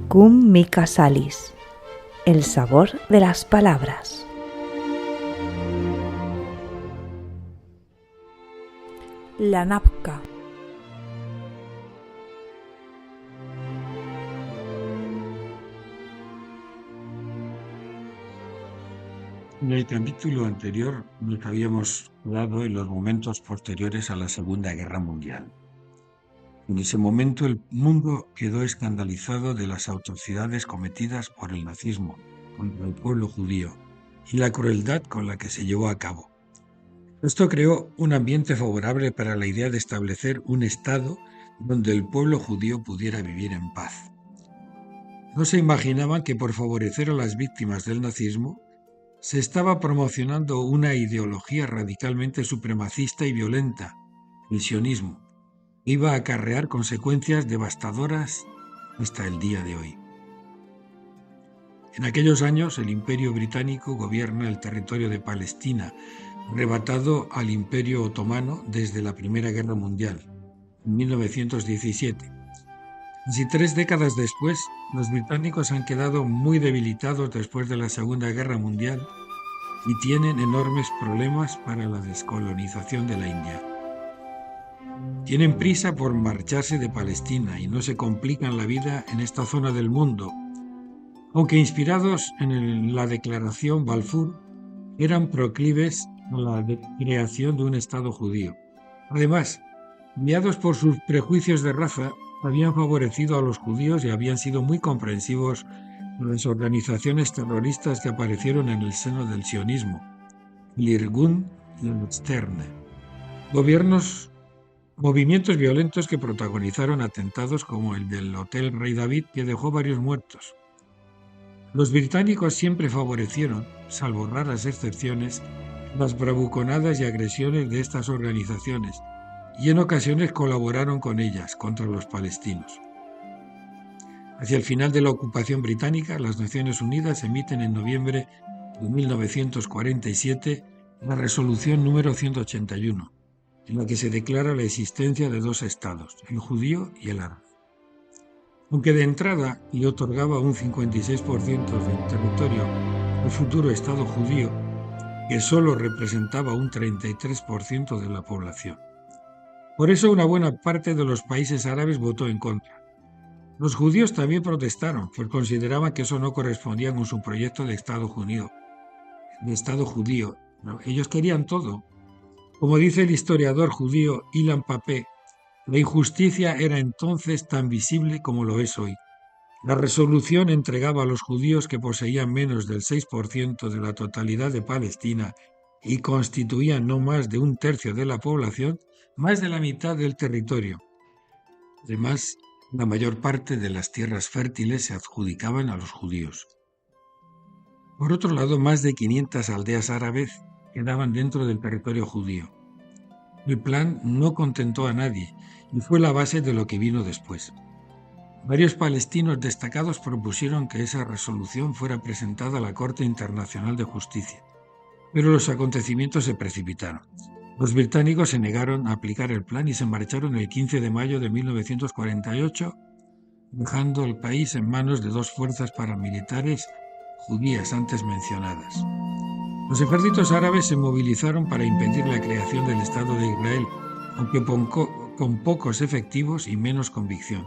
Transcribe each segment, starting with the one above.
Cum mica salis, el sabor de las palabras. La napca. En el capítulo anterior nos habíamos quedado en los momentos posteriores a la Segunda Guerra Mundial. En ese momento el mundo quedó escandalizado de las atrocidades cometidas por el nazismo contra el pueblo judío y la crueldad con la que se llevó a cabo. Esto creó un ambiente favorable para la idea de establecer un Estado donde el pueblo judío pudiera vivir en paz. No se imaginaban que por favorecer a las víctimas del nazismo se estaba promocionando una ideología radicalmente supremacista y violenta, el sionismo. Iba a acarrear consecuencias devastadoras hasta el día de hoy. En aquellos años, el Imperio Británico gobierna el territorio de Palestina, arrebatado al Imperio Otomano desde la Primera Guerra Mundial, en 1917. Casi 3 décadas después, los británicos han quedado muy debilitados después de la Segunda Guerra Mundial y tienen enormes problemas para la descolonización de la India. Tienen prisa por marcharse de Palestina y no se complican la vida en esta zona del mundo, aunque inspirados en la Declaración Balfour, eran proclives a la creación de un Estado judío. Además, guiados por sus prejuicios de raza, habían favorecido a los judíos y habían sido muy comprensivos con las organizaciones terroristas que aparecieron en el seno del sionismo, el Irgun y el Sterne. Movimientos violentos que protagonizaron atentados como el del Hotel Rey David, que dejó varios muertos. Los británicos siempre favorecieron, salvo raras excepciones, las bravuconadas y agresiones de estas organizaciones, y en ocasiones colaboraron con ellas contra los palestinos. Hacia el final de la ocupación británica, las Naciones Unidas emiten en noviembre de 1947 la resolución número 181, en la que se declara la existencia de 2 estados, el judío y el árabe. Aunque de entrada le otorgaba un 56% del territorio al futuro Estado judío, que solo representaba un 33% de la población. Por eso una buena parte de los países árabes votó en contra. Los judíos también protestaron, pues consideraban que eso no correspondía con su proyecto de Estado judío. Ellos querían todo. Como dice el historiador judío Ilan Pappé, la injusticia era entonces tan visible como lo es hoy. La resolución entregaba a los judíos, que poseían menos del 6% de la totalidad de Palestina y constituían no más de 1/3 de la población, más de la mitad del territorio. Además, la mayor parte de las tierras fértiles se adjudicaban a los judíos. Por otro lado, más de 500 aldeas árabes quedaban dentro del territorio judío. El plan no contentó a nadie y fue la base de lo que vino después. Varios palestinos destacados propusieron que esa resolución fuera presentada a la Corte Internacional de Justicia, pero los acontecimientos se precipitaron. Los británicos se negaron a aplicar el plan y se marcharon el 15 de mayo de 1948, dejando el país en manos de 2 fuerzas paramilitares judías antes mencionadas. Los ejércitos árabes se movilizaron para impedir la creación del Estado de Israel, aunque con pocos efectivos y menos convicción.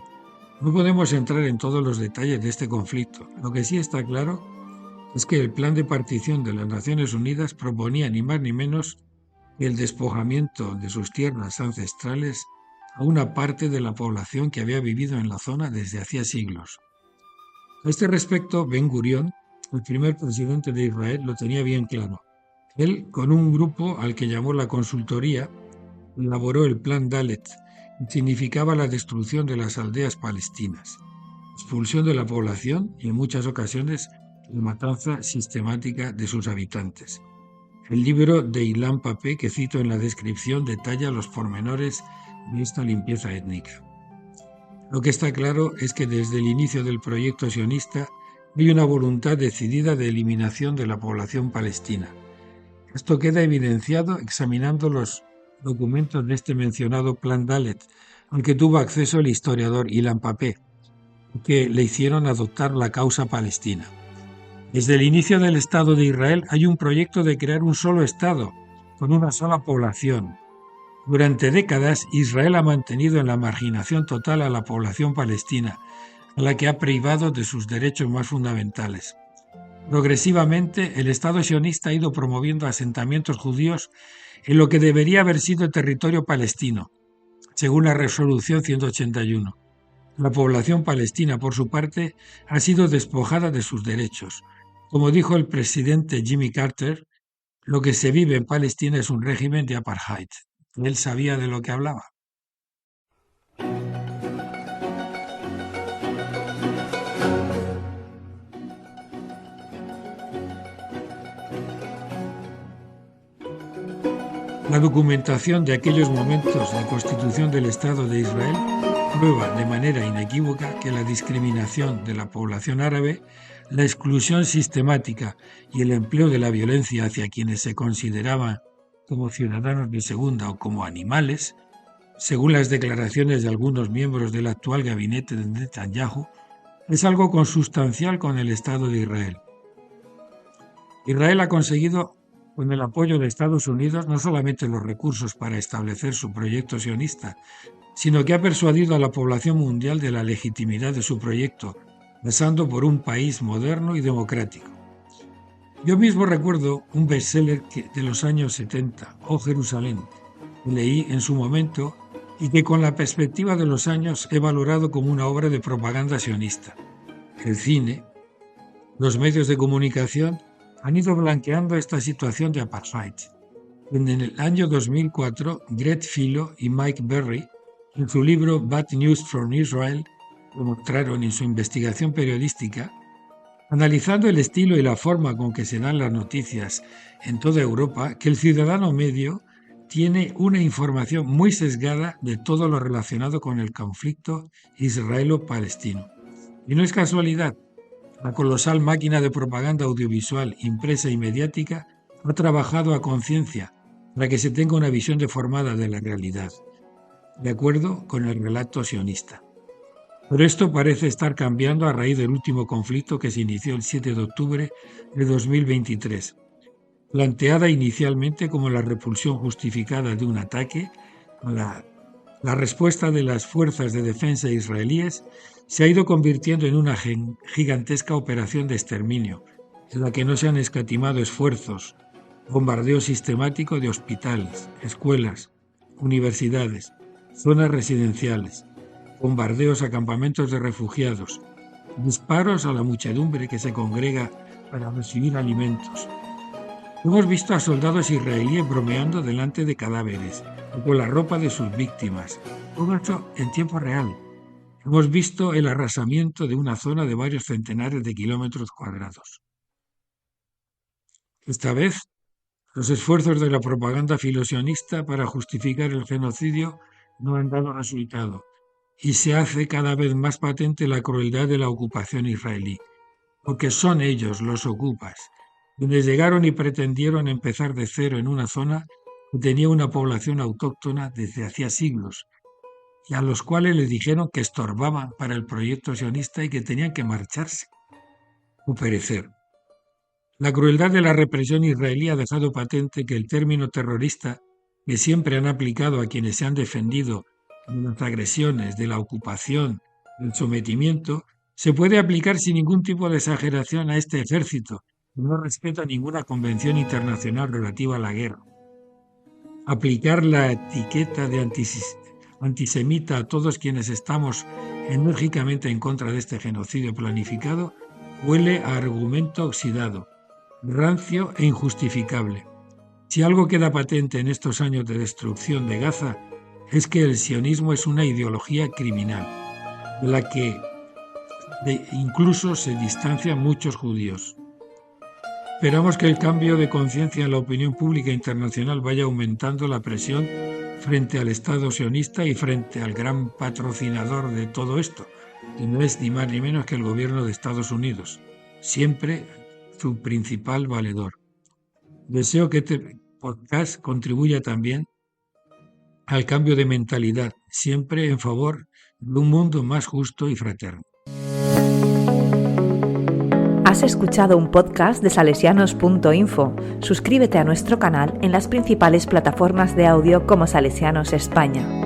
No podemos entrar en todos los detalles de este conflicto. Lo que sí está claro es que el plan de partición de las Naciones Unidas proponía ni más ni menos que el despojamiento de sus tierras ancestrales a una parte de la población que había vivido en la zona desde hacía siglos. A este respecto, Ben Gurión, el primer presidente de Israel, lo tenía bien claro. Él, con un grupo al que llamó la consultoría, elaboró el Plan Dalet, que significaba la destrucción de las aldeas palestinas, expulsión de la población y en muchas ocasiones la matanza sistemática de sus habitantes. El libro de Ilan Pappé, que cito en la descripción, detalla los pormenores de esta limpieza étnica. Lo que está claro es que desde el inicio del proyecto sionista hay una voluntad decidida de eliminación de la población palestina. Esto queda evidenciado examinando los documentos de este mencionado Plan Dalet, al que tuvo acceso el historiador Ilan Pappé. que le hicieron adoptar la causa palestina. Desde el inicio del Estado de Israel hay un proyecto de crear un solo Estado, con una sola población. Durante décadas, Israel ha mantenido en la marginación total a la población palestina, a la que ha privado de sus derechos más fundamentales. Progresivamente, el Estado sionista ha ido promoviendo asentamientos judíos en lo que debería haber sido territorio palestino, según la Resolución 181. La población palestina, por su parte, ha sido despojada de sus derechos. Como dijo el presidente Jimmy Carter, lo que se vive en Palestina es un régimen de apartheid. Él sabía de lo que hablaba. La documentación de aquellos momentos de constitución del Estado de Israel prueba de manera inequívoca que la discriminación de la población árabe, la exclusión sistemática y el empleo de la violencia hacia quienes se consideraban como ciudadanos de segunda o como animales, según las declaraciones de algunos miembros del actual gabinete de Netanyahu, es algo consustancial con el Estado de Israel. Israel ha conseguido, con el apoyo de Estados Unidos, no solamente los recursos para establecer su proyecto sionista, sino que ha persuadido a la población mundial de la legitimidad de su proyecto, pasando por un país moderno y democrático. Yo mismo recuerdo un bestseller de los años 70, Oh Jerusalén, que leí en su momento y que con la perspectiva de los años he valorado como una obra de propaganda sionista. El cine, los medios de comunicación han ido blanqueando esta situación de apartheid. En el año 2004, Greg Philo y Mike Berry, en su libro Bad News from Israel, demostraron en su investigación periodística, analizando el estilo y la forma con que se dan las noticias en toda Europa, que el ciudadano medio tiene una información muy sesgada de todo lo relacionado con el conflicto israelo-palestino. Y no es casualidad. La colosal máquina de propaganda audiovisual, impresa y mediática ha trabajado a conciencia para que se tenga una visión deformada de la realidad, de acuerdo con el relato sionista. Pero esto parece estar cambiando a raíz del último conflicto que se inició el 7 de octubre de 2023, planteada inicialmente como la repulsión justificada de un ataque. La respuesta de las fuerzas de defensa israelíes se ha ido convirtiendo en una gigantesca operación de exterminio, en la que no se han escatimado esfuerzos, bombardeo sistemático de hospitales, escuelas, universidades, zonas residenciales, bombardeos a campamentos de refugiados, disparos a la muchedumbre que se congrega para recibir alimentos. Hemos visto a soldados israelíes bromeando delante de cadáveres o con la ropa de sus víctimas, todo esto en tiempo real. Hemos visto el arrasamiento de una zona de varios centenares de kilómetros cuadrados. Esta vez, los esfuerzos de la propaganda filosionista para justificar el genocidio no han dado resultado y se hace cada vez más patente la crueldad de la ocupación israelí, porque son ellos, los ocupas, quienes llegaron y pretendieron empezar de cero en una zona que tenía una población autóctona desde hacía siglos, y a los cuales les dijeron que estorbaban para el proyecto sionista y que tenían que marcharse o perecer. La crueldad de la represión israelí ha dejado patente que el término terrorista, que siempre han aplicado a quienes se han defendido de las agresiones, de la ocupación, del sometimiento, se puede aplicar sin ningún tipo de exageración a este ejército, que no respeta ninguna convención internacional relativa a la guerra. Aplicar la etiqueta de antisemita a todos quienes estamos enérgicamente en contra de este genocidio planificado huele a argumento oxidado, rancio e injustificable. Si algo queda patente en estos años de destrucción de Gaza, es que el sionismo es una ideología criminal, de la que incluso se distancian muchos judíos. Esperamos que el cambio de conciencia en la opinión pública internacional vaya aumentando la presión frente al Estado sionista y frente al gran patrocinador de todo esto, que no es ni más ni menos que el gobierno de Estados Unidos, siempre su principal valedor. Deseo que este podcast contribuya también al cambio de mentalidad, siempre en favor de un mundo más justo y fraterno. Has escuchado un podcast de salesianos.info. Suscríbete a nuestro canal en las principales plataformas de audio como Salesianos España.